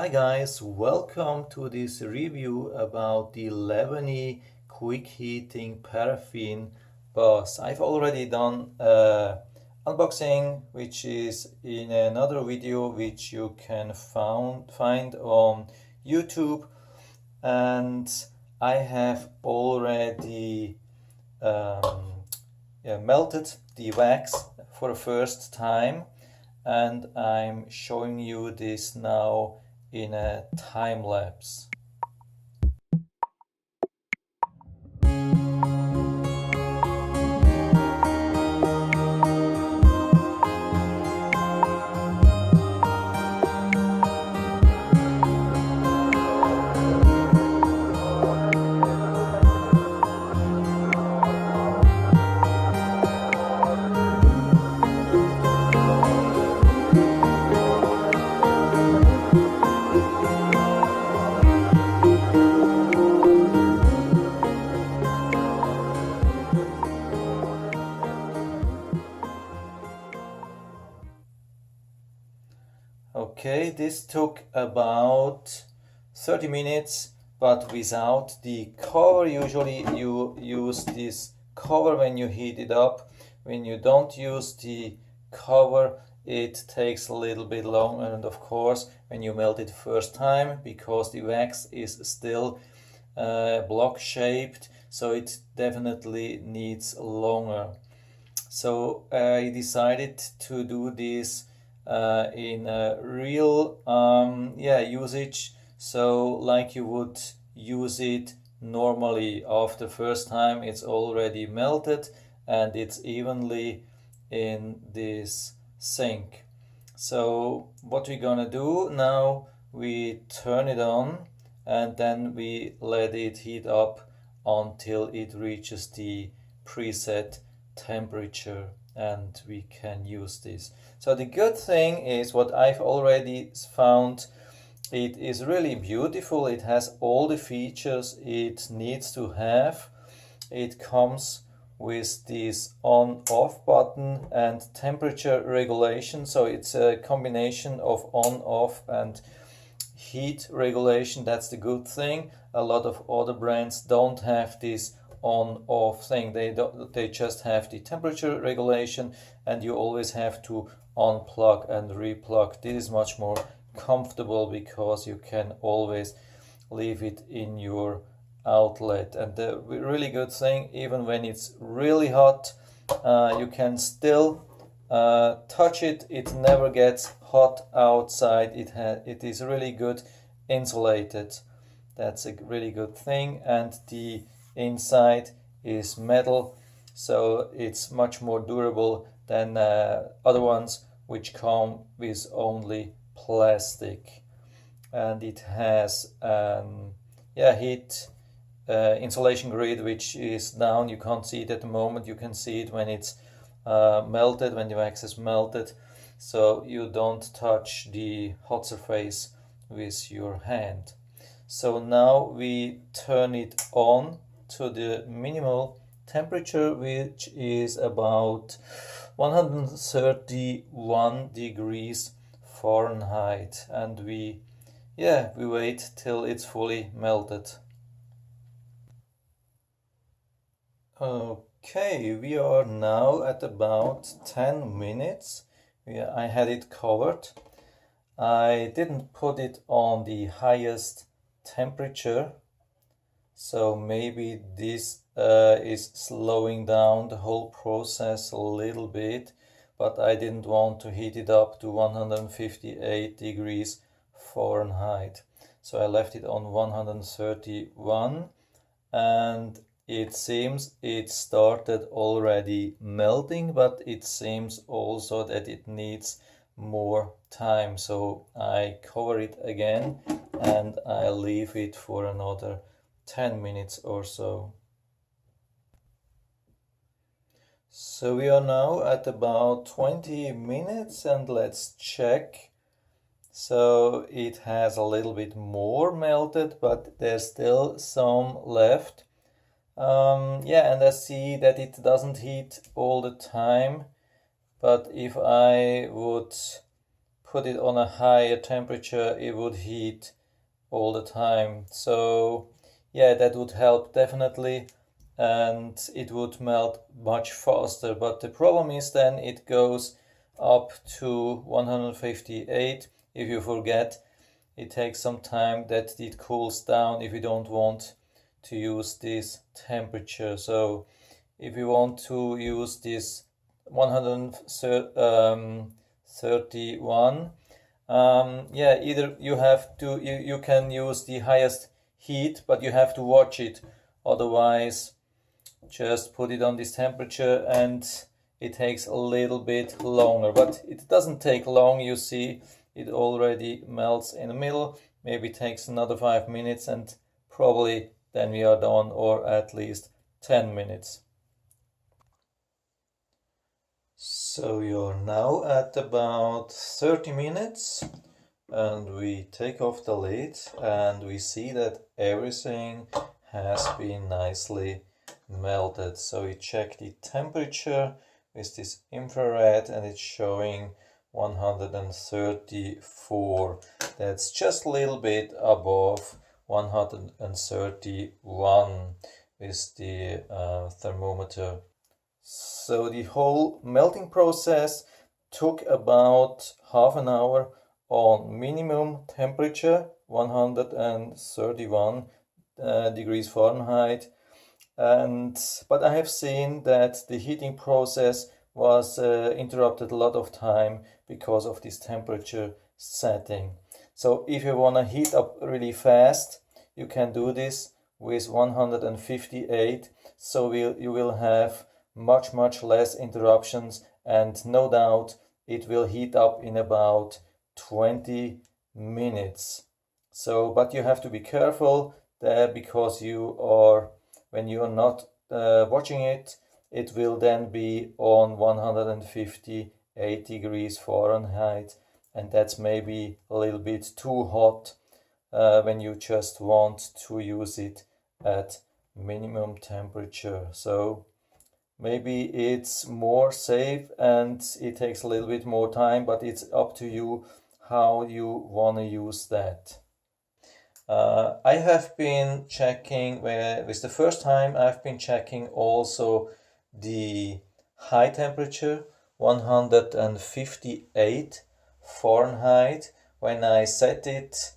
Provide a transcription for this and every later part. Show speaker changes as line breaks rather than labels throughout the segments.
Hi guys, welcome to this review about the Lavany quick heating paraffin bus. I've already done unboxing, which is in another video which you can find on YouTube, and I have already melted the wax for the first time, and I'm showing you this now in a time lapse. Okay, this took about 30 minutes, but without the cover. Usually you use this cover when you heat it up. When you don't use the cover, it takes a little bit longer, and of course when you melt it first time, because the wax is still block shaped, so it definitely needs longer. So I decided to do this in a real usage, so like you would use it normally. After first time it's already melted and it's evenly in this sink. So what we're gonna do now, we turn it on and then we let it heat up until it reaches the preset temperature, and we can use this. So the good thing is, what I've already found, it is really beautiful. It has all the features it needs to have. It comes with this on-off button and temperature regulation, so it's a combination of on-off and heat regulation. That's the good thing. A lot of other brands don't have this on-off thing. They just have the temperature regulation, and you always have to unplug and replug. This is much more comfortable because you can always leave it in your outlet. And the really good thing, even when it's really hot, you can still touch it. It never gets hot outside. It is really good insulated. That's a really good thing. And the inside is metal, so it's much more durable than other ones which come with only plastic. And it has heat insulation grid, which is down. You can't see it at the moment. You can see it when it's melted, when the wax is melted, so you don't touch the hot surface with your hand. So now we turn it on to the minimal temperature, which is about 131 degrees Fahrenheit, and we wait till it's fully melted. Okay, we are now at about 10 minutes. I had it covered. I didn't put it on the highest temperature, so maybe this is slowing down the whole process a little bit, but I didn't want to heat it up to 158 degrees Fahrenheit. So I left it on 131, and it seems it started already melting, but it seems also that it needs more time. So I cover it again and I leave it for another 10 minutes or so. So we are now at about 20 minutes, and let's check. So it has a little bit more melted, but there's still some left. And I see that it doesn't heat all the time, but if I would put it on a higher temperature, it would heat all the time. So yeah, that would help definitely, and it would melt much faster. But the problem is then it goes up to 158. If you forget, it takes some time that it cools down if you don't want to use this temperature. So if you want to use this 131, yeah, either you have to, you can use the highest heat, but you have to watch it. Otherwise, just put it on this temperature and it takes a little bit longer. But it doesn't take long, you see, it already melts in the middle. Maybe takes another 5 minutes and probably then we are done, or at least 10 minutes. So you're now at about 30 minutes and we take off the lid and we see that everything has been nicely melted. So we check the temperature with this infrared and it's showing 134. That's just a little bit above 131 with the thermometer. So the whole melting process took about half an hour on minimum temperature, 131 degrees Fahrenheit. But I have seen that the heating process was interrupted a lot of time because of this temperature setting. So if you want to heat up really fast, you can do this with 158. So you will have much less interruptions, and no doubt it will heat up in about 20 minutes. So, but you have to be careful there because when you are not watching it, it will then be on 158 degrees Fahrenheit, and that's maybe a little bit too hot when you just want to use it at minimum temperature. So maybe it's more safe and it takes a little bit more time, but it's up to you how you want to use that. I have been checking, with the first time I've been checking also the high temperature, 158 Fahrenheit. When I set it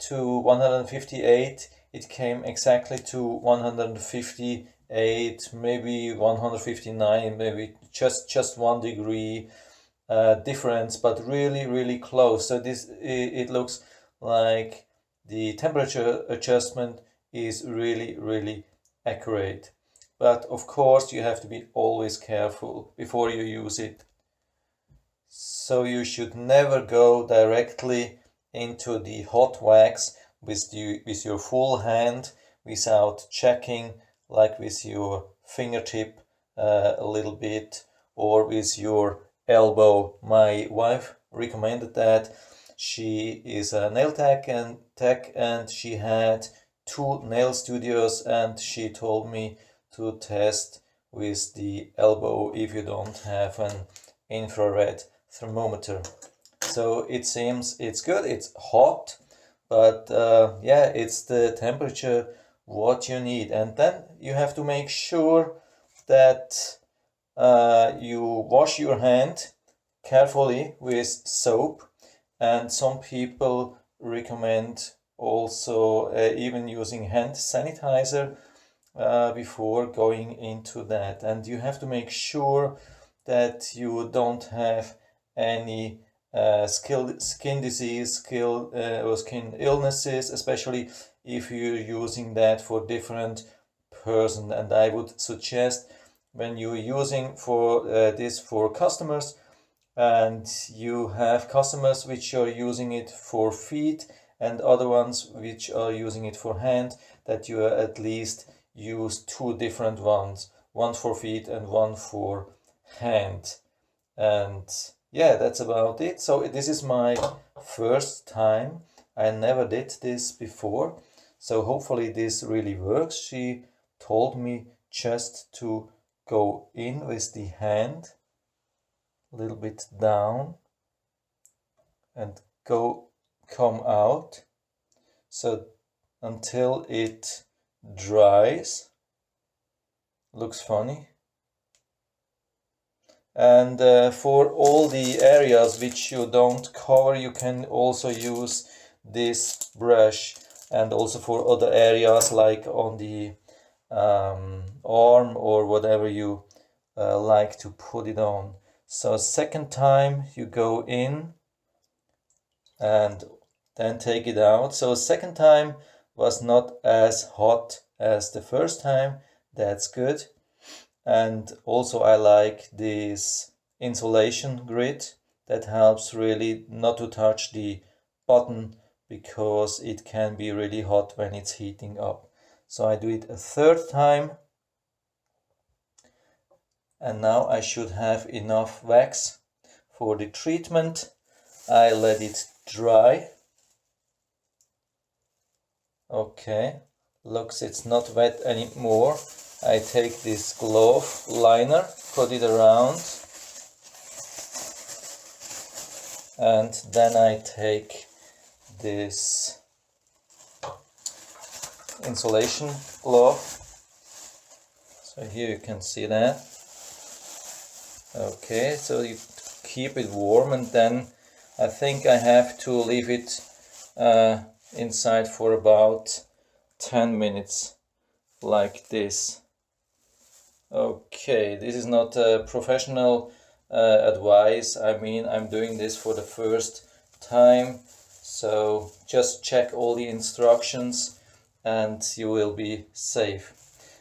to 158, it came exactly to 158, maybe 159, maybe just 1 degree difference, but really close. So it looks like the temperature adjustment is really accurate. But of course you have to be always careful before you use it. So you should never go directly into the hot wax with your full hand without checking, like with your fingertip a little bit, or with your elbow. My wife recommended that. She is a nail tech and she had 2 nail studios, and she told me to test with the elbow if you don't have an infrared thermometer. So it seems it's good. It's hot, but yeah, it's the temperature what you need. And then you have to make sure that you wash your hand carefully with soap. And some people recommend also even using hand sanitizer before going into that. And you have to make sure that you don't have any skin disease, or skin illnesses, especially if you're using that for different person. And I would suggest, when you're using for this for customers, and you have customers which are using it for feet and other ones which are using it for hand, that you at least use 2 different ones, one for feet and one for hand. And yeah, that's about it. So this is my first time. I never did this before, so hopefully this really works. She told me just to go in with the hand a little bit down and come out, so until it dries. Looks funny. And for all the areas which you don't cover, you can also use this brush, and also for other areas like on the arm or whatever you like to put it on. So second time you go in and then take it out. So second time was not as hot as the first time. That's good. And also I like this insulation grid that helps really not to touch the button, because it can be really hot when it's heating up. So I do it a third time, and now I should have enough wax for the treatment. I let it dry. Okay, looks it's not wet anymore. I take this glove liner, put it around, and then I take this insulation glove. So here you can see that. Okay, so you keep it warm, and then I think I have to leave it inside for about 10 minutes like this. Okay, this is not a professional advice. I mean, I'm doing this for the first time, so just check all the instructions and you will be safe.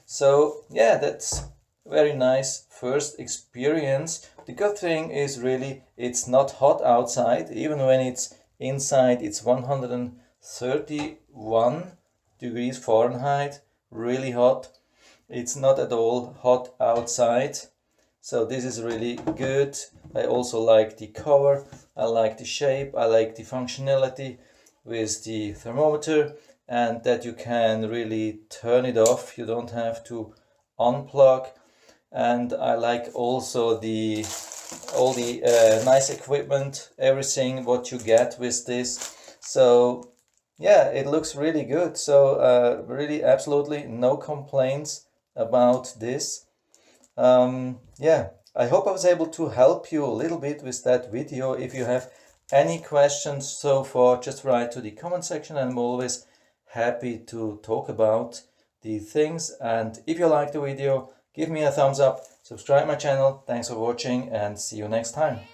So yeah, that's very nice first experience. The good thing is really it's not hot outside. Even when it's inside, it's 131 degrees Fahrenheit, really hot. It's not at all hot outside, so this is really good. I also like the cover, I like the shape, I like the functionality with the thermometer, and that you can really turn it off. You don't have to unplug. And I like also all the nice equipment, everything what you get with this. So yeah, it looks really good. So really absolutely no complaints about this. Yeah, I hope I was able to help you a little bit with that video. If you have any questions so far, just write to the comment section, and I'm always happy to talk about the things. And if you like the video, give me a thumbs up, subscribe my channel. Thanks for watching, and see you next time.